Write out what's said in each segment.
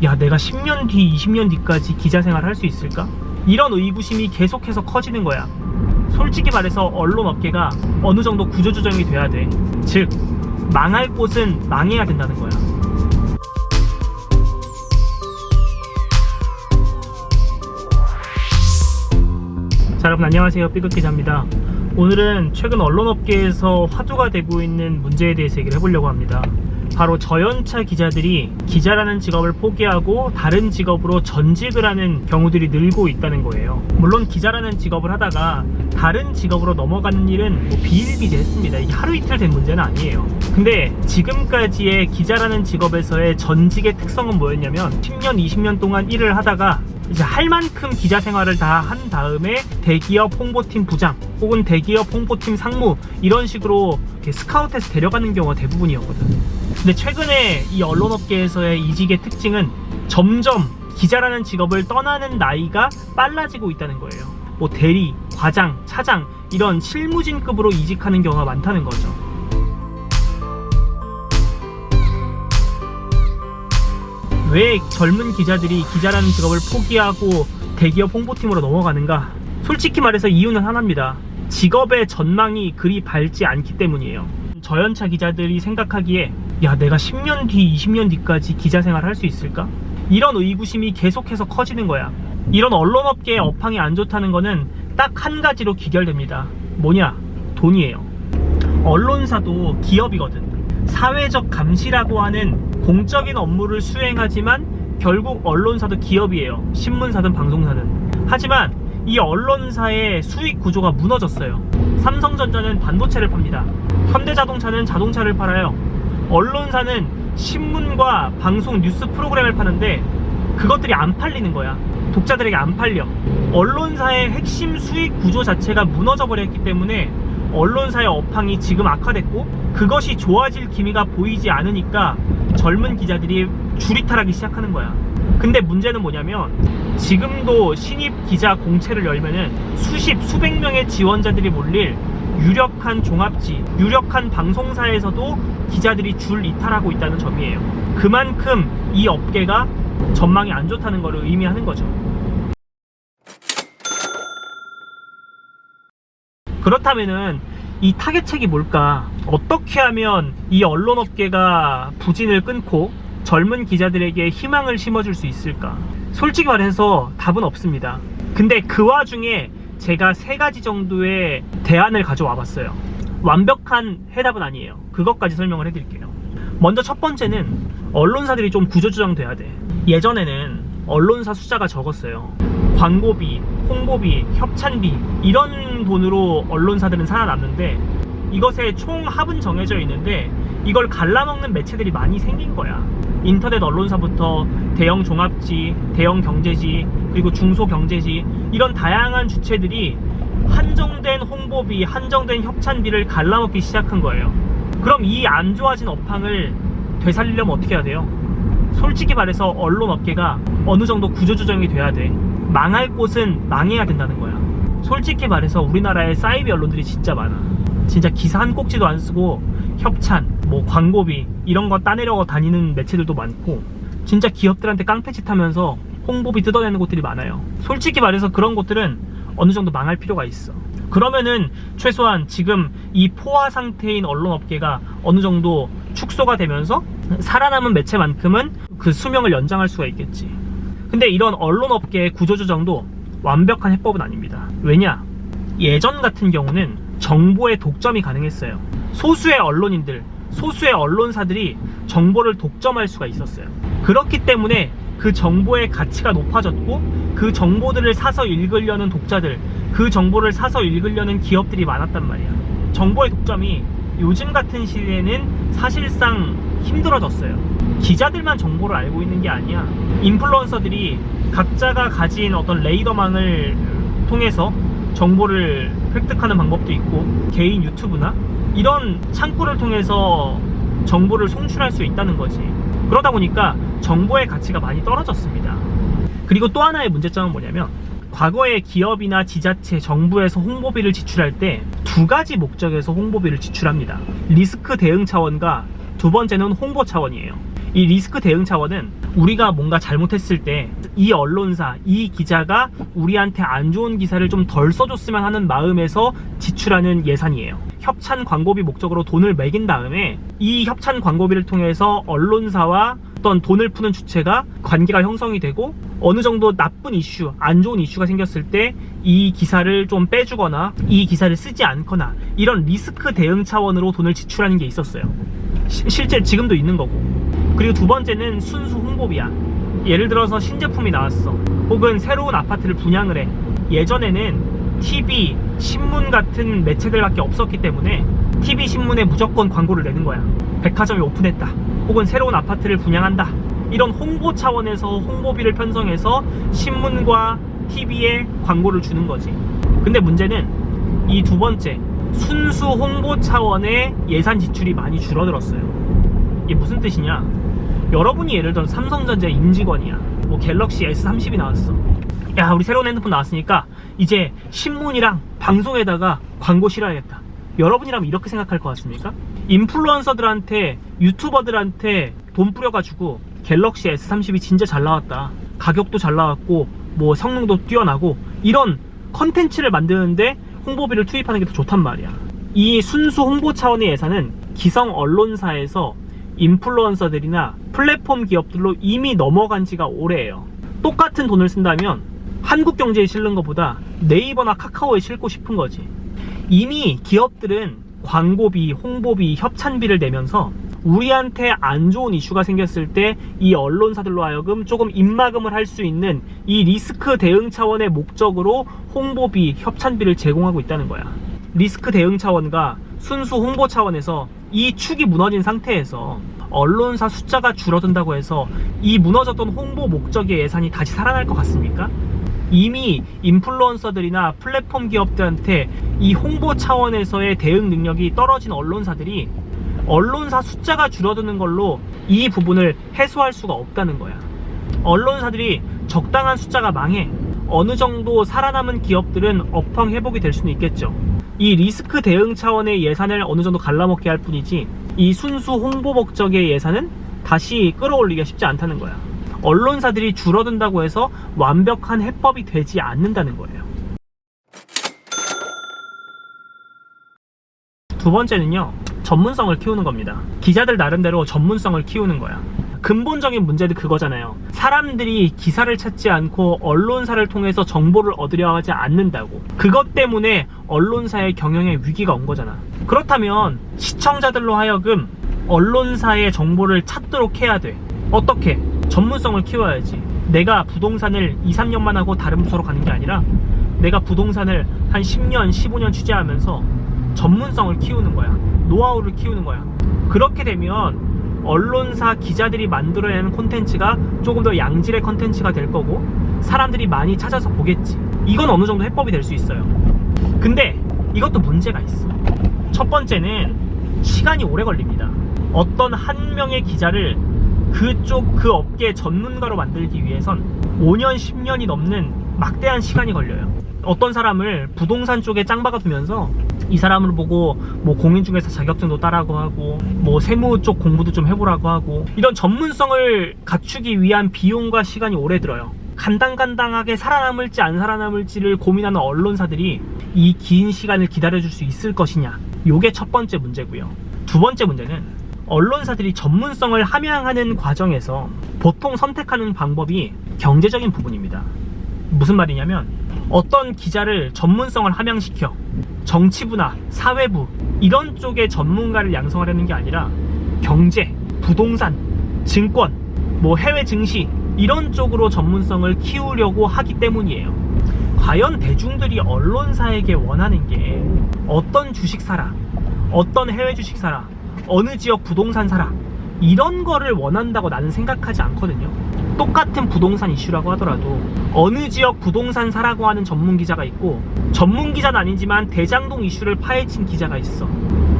야, 내가 10년 뒤, 20년 뒤까지 기자 생활을 할 수 있을까? 이런 의구심이 계속해서 커지는 거야. 솔직히 말해서 언론 업계가 어느 정도 구조조정이 돼야 돼. 즉, 망할 곳은 망해야 된다는 거야. 자, 여러분 안녕하세요. 삐끗 기자입니다. 오늘은 최근 언론업계에서 화두가 되고 있는 문제에 대해서 얘기를 해보려고 합니다. 바로 저연차 기자들이 기자라는 직업을 포기하고 다른 직업으로 전직을 하는 경우들이 늘고 있다는 거예요. 물론 기자라는 직업을 하다가 다른 직업으로 넘어가는 일은 비일비재했습니다. 이게 하루 이틀 된 문제는 아니에요. 근데 지금까지의 기자라는 직업에서의 전직의 특성은 뭐였냐면 10년, 20년 동안 일을 하다가 이제 할 만큼 기자 생활을 다 한 다음에 대기업 홍보팀 부장 혹은 대기업 홍보팀 상무 이런 식으로 이렇게 스카우트해서 데려가는 경우가 대부분이었거든. 근데 최근에 이 언론업계에서의 이직의 특징은 점점 기자라는 직업을 떠나는 나이가 빨라지고 있다는 거예요. 뭐 대리, 과장, 차장 이런 실무진급으로 이직하는 경우가 많다는 거죠. 왜 젊은 기자들이 기자라는 직업을 포기하고 대기업 홍보팀으로 넘어가는가? 솔직히 말해서 이유는 하나입니다. 직업의 전망이 그리 밝지 않기 때문이에요. 저연차 기자들이 생각하기에 야, 내가 10년 뒤, 20년 뒤까지 기자 생활을 할 수 있을까? 이런 의구심이 계속해서 커지는 거야. 이런 언론업계의 업황이 안 좋다는 거는 딱 한 가지로 귀결됩니다. 뭐냐? 돈이에요. 언론사도 기업이거든. 사회적 감시라고 하는 공적인 업무를 수행하지만 결국 언론사도 기업이에요. 신문사든 방송사든. 하지만 이 언론사의 수익 구조가 무너졌어요. 삼성전자는 반도체를 팝니다. 현대자동차는 자동차를 팔아요. 언론사는 신문과 방송 뉴스 프로그램을 파는데 그것들이 안 팔리는 거야. 독자들에게 안 팔려. 언론사의 핵심 수익 구조 자체가 무너져 버렸기 때문에 언론사의 업황이 지금 악화됐고 그것이 좋아질 기미가 보이지 않으니까 젊은 기자들이 줄이탈하기 시작하는 거야. 근데 문제는 뭐냐면 지금도 신입 기자 공채를 열면은 수백 명의 지원자들이 몰릴 유력한 종합지, 유력한 방송사에서도 기자들이 줄 이탈하고 있다는 점이에요. 그만큼 이 업계가 전망이 안 좋다는 것을 의미하는 거죠. 그렇다면은 이 타겟책이 뭘까? 어떻게 하면 이 언론업계가 부진을 끊고 젊은 기자들에게 희망을 심어줄 수 있을까? 솔직히 말해서 답은 없습니다. 근데 그 와중에 제가 3가지 정도의 대안을 가져와 봤어요. 완벽한 해답은 아니에요. 그것까지 설명을 해드릴게요. 먼저 첫 번째는 언론사들이 좀 구조조정돼야 돼. 예전에는 언론사 숫자가 적었어요. 광고비, 홍보비, 협찬비 이런 돈으로 언론사들은 살아남는데 이것의 총 합은 정해져 있는데 이걸 갈라먹는 매체들이 많이 생긴 거야. 인터넷 언론사부터 대형 종합지, 대형 경제지, 그리고 중소경제지 이런 다양한 주체들이 한정된 홍보비, 한정된 협찬비를 갈라먹기 시작한 거예요. 그럼 이 안 좋아진 업황을 되살리려면 어떻게 해야 돼요? 솔직히 말해서 언론업계가 어느 정도 구조조정이 돼야 돼. 망할 곳은 망해야 된다는 거야. 솔직히 말해서 우리나라에 사이비 언론들이 진짜 많아. 진짜 기사 한 꼭지도 안 쓰고 협찬, 뭐 광고비 이런 거 따내려고 다니는 매체들도 많고 진짜 기업들한테 깡패짓 하면서 홍보비 뜯어내는 곳들이 많아요. 솔직히 말해서 그런 곳들은 어느 정도 망할 필요가 있어. 그러면은 최소한 지금 이 포화 상태인 언론업계가 어느 정도 축소가 되면서 살아남은 매체만큼은 그 수명을 연장할 수가 있겠지. 근데 이런 언론업계의 구조조정도 완벽한 해법은 아닙니다. 왜냐? 예전 같은 경우는 정보의 독점이 가능했어요. 소수의 언론인들, 소수의 언론사들이 정보를 독점할 수가 있었어요. 그렇기 때문에 그 정보의 가치가 높아졌고 그 정보들을 사서 읽으려는 독자들, 그 정보를 사서 읽으려는 기업들이 많았단 말이야. 정보의 독점이 요즘 같은 시대에는 사실상 힘들어졌어요. 기자들만 정보를 알고 있는 게 아니야. 인플루언서들이 각자가 가진 어떤 레이더망을 통해서 정보를 획득하는 방법도 있고 개인 유튜브나 이런 창구를 통해서 정보를 송출할 수 있다는 거지. 그러다 보니까 정보의 가치가 많이 떨어졌습니다. 그리고 또 하나의 문제점은 뭐냐면 과거에 기업이나 지자체, 정부에서 홍보비를 지출할 때 2가지 목적에서 홍보비를 지출합니다. 리스크 대응 차원과 두 번째는 홍보 차원이에요. 이 리스크 대응 차원은 우리가 뭔가 잘못했을 때 이 언론사, 이 기자가 우리한테 안 좋은 기사를 좀 덜 써줬으면 하는 마음에서 지출하는 예산이에요. 협찬 광고비 목적으로 돈을 매긴 다음에 이 협찬 광고비를 통해서 언론사와 어떤 돈을 푸는 주체가 관계가 형성이 되고 어느 정도 나쁜 이슈, 안 좋은 이슈가 생겼을 때 이 기사를 좀 빼주거나 이 기사를 쓰지 않거나 이런 리스크 대응 차원으로 돈을 지출하는 게 있었어요. 실제 지금도 있는 거고. 그리고 두 번째는 순수 홍보비야. 예를 들어서 신제품이 나왔어. 혹은 새로운 아파트를 분양을 해. 예전에는 TV, 신문 같은 매체들밖에 없었기 때문에 TV, 신문에 무조건 광고를 내는 거야. 백화점이 오픈했다. 혹은 새로운 아파트를 분양한다. 이런 홍보 차원에서 홍보비를 편성해서 신문과 TV에 광고를 주는 거지. 근데 문제는 이 두 번째, 순수 홍보 차원의 예산 지출이 많이 줄어들었어요. 이게 무슨 뜻이냐? 여러분이 예를 들어 삼성전자 임직원이야. 뭐 갤럭시 S30이 나왔어. 야, 우리 새로운 핸드폰 나왔으니까 이제 신문이랑 방송에다가 광고 실어야겠다. 여러분이라면 이렇게 생각할 것 같습니까? 인플루언서들한테, 유튜버들한테 돈 뿌려가지고 갤럭시 S30이 진짜 잘 나왔다. 가격도 잘 나왔고 뭐 성능도 뛰어나고 이런 컨텐츠를 만드는데 홍보비를 투입하는 게 더 좋단 말이야. 이 순수 홍보 차원의 예산은 기성 언론사에서 인플루언서들이나 플랫폼 기업들로 이미 넘어간 지가 오래예요. 똑같은 돈을 쓴다면 한국 경제에 실는 것보다 네이버나 카카오에 싣고 싶은 거지. 이미 기업들은 광고비, 홍보비, 협찬비를 내면서 우리한테 안 좋은 이슈가 생겼을 때 이 언론사들로 하여금 조금 입막음을 할 수 있는 이 리스크 대응 차원의 목적으로 홍보비, 협찬비를 제공하고 있다는 거야. 리스크 대응 차원과 순수 홍보 차원에서 이 축이 무너진 상태에서 언론사 숫자가 줄어든다고 해서 이 무너졌던 홍보 목적의 예산이 다시 살아날 것 같습니까? 이미 인플루언서들이나 플랫폼 기업들한테 이 홍보 차원에서의 대응 능력이 떨어진 언론사들이 언론사 숫자가 줄어드는 걸로 이 부분을 해소할 수가 없다는 거야. 언론사들이 적당한 숫자가 망해 어느 정도 살아남은 기업들은 업황 회복이 될 수는 있겠죠. 이 리스크 대응 차원의 예산을 어느 정도 갈라먹게 할 뿐이지 이 순수 홍보 목적의 예산은 다시 끌어올리기가 쉽지 않다는 거야. 언론사들이 줄어든다고 해서 완벽한 해법이 되지 않는다는 거예요. 두 번째는요, 전문성을 키우는 겁니다. 기자들 나름대로 전문성을 키우는 거야. 근본적인 문제도 그거잖아요. 사람들이 기사를 찾지 않고 언론사를 통해서 정보를 얻으려 하지 않는다고. 그것 때문에 언론사의 경영에 위기가 온 거잖아. 그렇다면 시청자들로 하여금 언론사의 정보를 찾도록 해야 돼. 어떻게? 전문성을 키워야지. 내가 부동산을 2, 3년만 하고 다른 부서로 가는 게 아니라 내가 부동산을 한 10년, 15년 취재하면서 전문성을 키우는 거야. 노하우를 키우는 거야. 그렇게 되면 언론사 기자들이 만들어내는 콘텐츠가 조금 더 양질의 콘텐츠가 될 거고 사람들이 많이 찾아서 보겠지. 이건 어느 정도 해법이 될 수 있어요. 근데 이것도 문제가 있어. 첫 번째는 시간이 오래 걸립니다. 어떤 한 명의 기자를 그 업계 전문가로 만들기 위해선 5년, 10년이 넘는 막대한 시간이 걸려요. 어떤 사람을 부동산 쪽에 짱 박아두면서 이 사람을 보고 뭐 공인중개사 자격증도 따라고 하고 뭐 세무 쪽 공부도 좀 해보라고 하고 이런 전문성을 갖추기 위한 비용과 시간이 오래 들어요. 간당간당하게 살아남을지 안 살아남을지를 고민하는 언론사들이 이 긴 시간을 기다려줄 수 있을 것이냐, 요게 첫 번째 문제고요. 두 번째 문제는 언론사들이 전문성을 함양하는 과정에서 보통 선택하는 방법이 경제적인 부분입니다. 무슨 말이냐면 어떤 기자를 전문성을 함양시켜 정치부나 사회부 이런 쪽의 전문가를 양성하려는 게 아니라 경제, 부동산, 증권, 뭐 해외 증시 이런 쪽으로 전문성을 키우려고 하기 때문이에요. 과연 대중들이 언론사에게 원하는 게 어떤 주식 사라, 어떤 해외 주식 사라, 어느 지역 부동산 사라 이런 거를 원한다고 나는 생각하지 않거든요. 똑같은 부동산 이슈라고 하더라도 어느 지역 부동산 사라고 하는 전문 기자가 있고 전문 기자는 아니지만 대장동 이슈를 파헤친 기자가 있어.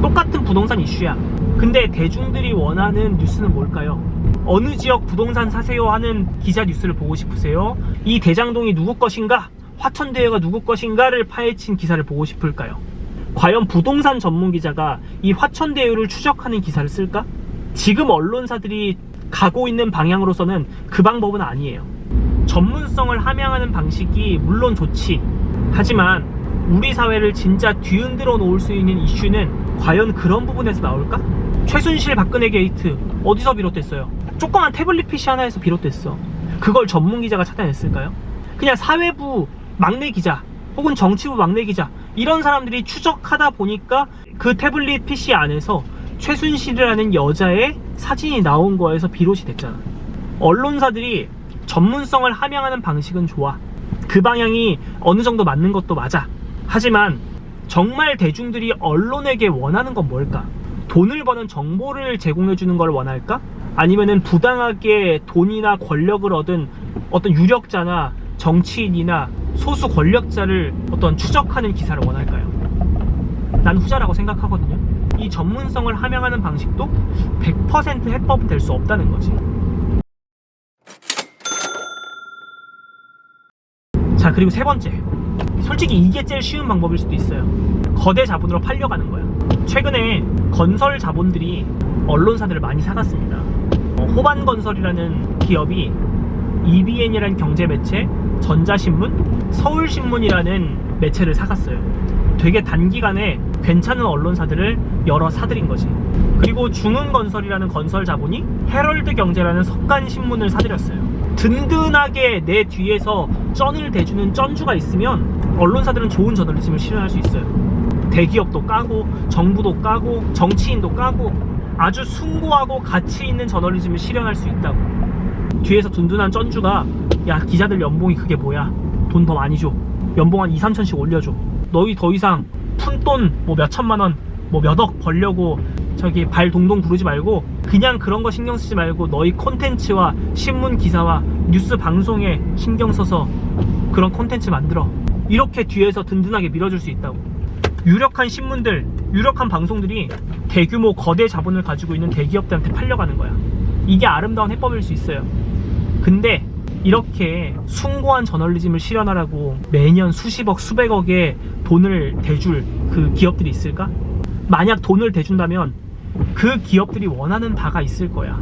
똑같은 부동산 이슈야. 근데 대중들이 원하는 뉴스는 뭘까요? 어느 지역 부동산 사세요 하는 기자 뉴스를 보고 싶으세요? 이 대장동이 누구 것인가? 화천대유가 누구 것인가를 파헤친 기사를 보고 싶을까요? 과연 부동산 전문 기자가 이 화천대유를 추적하는 기사를 쓸까? 지금 언론사들이 가고 있는 방향으로서는 그 방법은 아니에요. 전문성을 함양하는 방식이 물론 좋지. 하지만 우리 사회를 진짜 뒤흔들어 놓을 수 있는 이슈는 과연 그런 부분에서 나올까? 최순실 박근혜 게이트 어디서 비롯됐어요? 조그만 태블릿 PC 하나에서 비롯됐어. 그걸 전문 기자가 찾아냈을까요? 그냥 사회부 막내 기자 혹은 정치부 막내 기자 이런 사람들이 추적하다 보니까 그 태블릿 PC 안에서 최순실이라는 여자의 사진이 나온 거에서 비롯이 됐잖아. 언론사들이 전문성을 함양하는 방식은 좋아. 그 방향이 어느 정도 맞는 것도 맞아. 하지만 정말 대중들이 언론에게 원하는 건 뭘까? 돈을 버는 정보를 제공해주는 걸 원할까? 아니면은 부당하게 돈이나 권력을 얻은 어떤 유력자나 정치인이나 소수 권력자를 어떤 추적하는 기사를 원할까요? 난 후자라고 생각하거든요. 이 전문성을 함양하는 방식도 100% 해법이 될 수 없다는 거지. 자, 그리고 세 번째, 솔직히 이게 제일 쉬운 방법일 수도 있어요. 거대 자본으로 팔려가는 거야. 최근에 건설 자본들이 언론사들을 많이 사갔습니다. 호반건설이라는 기업이 EBN이라는 경제매체, 전자신문, 서울신문이라는 매체를 사갔어요. 되게 단기간에 괜찮은 언론사들을 여러 사들인 거지. 그리고 중흥건설이라는 건설 자본이 헤럴드경제라는 석간신문을 사들였어요. 든든하게 내 뒤에서 쩐을 대주는 쩐주가 있으면 언론사들은 좋은 저널리즘을 실현할 수 있어요. 대기업도 까고 정부도 까고 정치인도 까고 아주 숭고하고 가치 있는 저널리즘을 실현할 수 있다고. 뒤에서 든든한 쩐주가 야, 기자들 연봉이 그게 뭐야, 돈 더 많이 줘, 연봉 한 2, 3천씩 올려줘, 너희 더 이상 푼돈 뭐 몇천만원 뭐 몇억 벌려고 저기 발 동동 구르지 말고 그냥 그런 거 신경 쓰지 말고 너희 콘텐츠와 신문 기사와 뉴스 방송에 신경 써서 그런 콘텐츠 만들어. 이렇게 뒤에서 든든하게 밀어줄 수 있다고. 유력한 신문들, 유력한 방송들이 대규모 거대 자본을 가지고 있는 대기업들한테 팔려가는 거야. 이게 아름다운 해법일 수 있어요. 근데 이렇게 숭고한 저널리즘을 실현하라고 매년 수십억, 수백억의 돈을 대줄 그 기업들이 있을까? 만약 돈을 대준다면 그 기업들이 원하는 바가 있을 거야.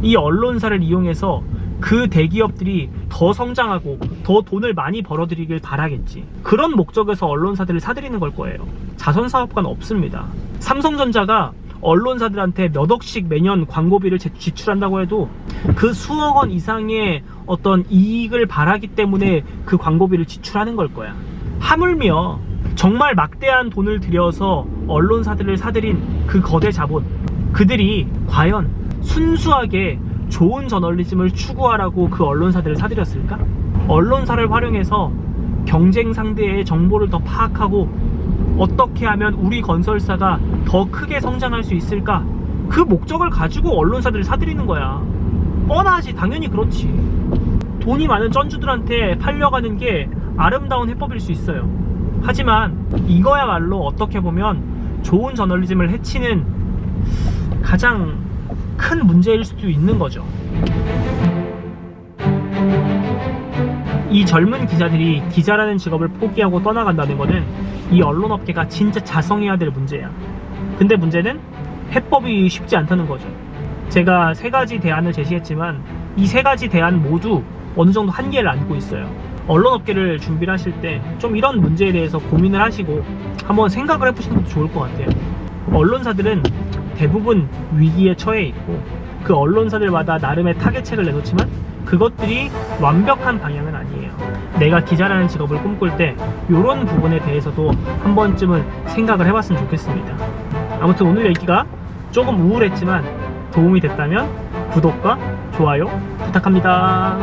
이 언론사를 이용해서 그 대기업들이 더 성장하고 더 돈을 많이 벌어들이길 바라겠지. 그런 목적에서 언론사들을 사들이는 걸 거예요. 자선사업가는 없습니다. 삼성전자가 언론사들한테 몇 억씩 매년 광고비를 지출한다고 해도 그 수억 원 이상의 어떤 이익을 바라기 때문에 그 광고비를 지출하는 걸 거야. 하물며 정말 막대한 돈을 들여서 언론사들을 사들인 그 거대 자본, 그들이 과연 순수하게 좋은 저널리즘을 추구하라고 그 언론사들을 사들였을까? 언론사를 활용해서 경쟁 상대의 정보를 더 파악하고 어떻게 하면 우리 건설사가 더 크게 성장할 수 있을까? 그 목적을 가지고 언론사들을 사들이는 거야. 뻔하지, 당연히 그렇지. 돈이 많은 쩐주들한테 팔려가는 게 아름다운 해법일 수 있어요. 하지만 이거야말로 어떻게 보면 좋은 저널리즘을 해치는 가장 큰 문제일 수도 있는 거죠. 이 젊은 기자들이 기자라는 직업을 포기하고 떠나간다는 거는 이 언론업계가 진짜 자성해야 될 문제야. 근데 문제는 해법이 쉽지 않다는 거죠. 제가 세 가지 대안을 제시했지만 이 세 가지 대안 모두 어느 정도 한계를 안고 있어요. 언론업계를 준비를 하실 때 좀 이런 문제에 대해서 고민을 하시고 한번 생각을 해보시는 것도 좋을 것 같아요. 언론사들은 대부분 위기에 처해 있고 그 언론사들마다 나름의 타겟책을 내놓지만 그것들이 완벽한 방향은 아니에요. 내가 기자라는 직업을 꿈꿀 때 이런 부분에 대해서도 한 번쯤은 생각을 해봤으면 좋겠습니다. 아무튼 오늘 얘기가 조금 우울했지만 도움이 됐다면 구독과 좋아요 부탁합니다.